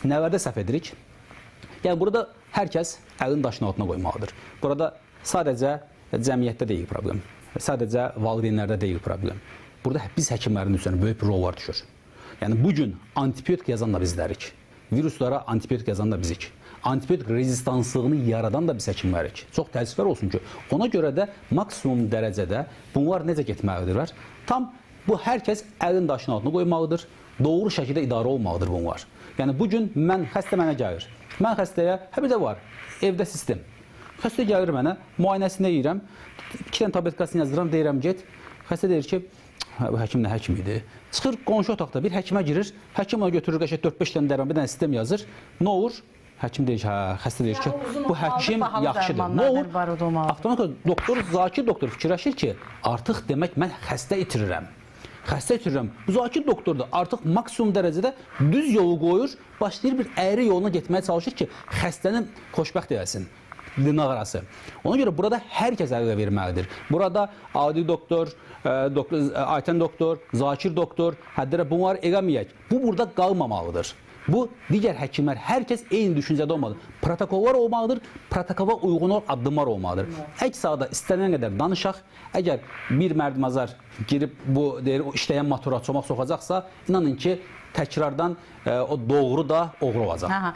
nələrdə səhv edirik? Yəni, burada hər kəs əlin daşın altına qoymalıdır. Burada sadəcə cəmiyyətdə deyil problem, sadəcə valideynlərdə deyil problem. Burada biz həkimlərin üzərində böyük bir rollar düşür. Yəni, bugün antibiotik yazan da bizlərik, viruslara antibiotik yazan da bizik. Antibiotik rezistanslığını yaradan da biz həkimlərik. Çox təəssüflər olsun ki, ona görə də maksimum dərəcədə bunlar necə getməlidirlər? Tam bu hər kəs əlin daşın altına qoymalıdır, doğru şəkildə idarə olmalıdır bunlar. Yəni, bugün xəstə mənə gəlir. Mən xəstəyə, bir də var, evdə sistem. Xəstə gəlir mənə, müayinəsində yeyirəm, 2 dənə tabletkasını yazdıram, deyirəm get. Xəstə deyir ki, bu həkim nə həkim idi? Çıxır qonşu otaqda bir həkimə girir, həkim ona götürür, 4-5 dənə dərman, bir dənə sistem yazır. Nə olur? Həkim deyir ki, xəstə deyir ki, bu həkim yaxşıdır. Nə olur? Avtomatik doktor, zakir doktor fikirləşir ki, artıq demək mən xəstə itirirəm. Xəstə itirirəm. Bu zakir doktor da artıq maksimum dərəcədə düz yolu qoyur, başlayır bir əyri yoluna getməyə çalışır ki, xəstəni xoşbəxt edəsin. Dırnaq arası. Ona görə burada hər kəs ələ verməlidir. Burada adi doktor, aytən doktor, zakir doktor, həddərə bunları eləməyək. Bu burada qalmamalıdır. Bu, digər həkimlər, hər kəs eyni düşüncədə olmalıdır. Protokollar olmalıdır, protokola uyğun addımlar olmalıdır. Əks halda istənilən qədər danışaq, əgər bir mərdimazar girib bu işləyən motora çomaq soxacaqsa, inanın ki, təkrardan o doğru da oğru olacaq.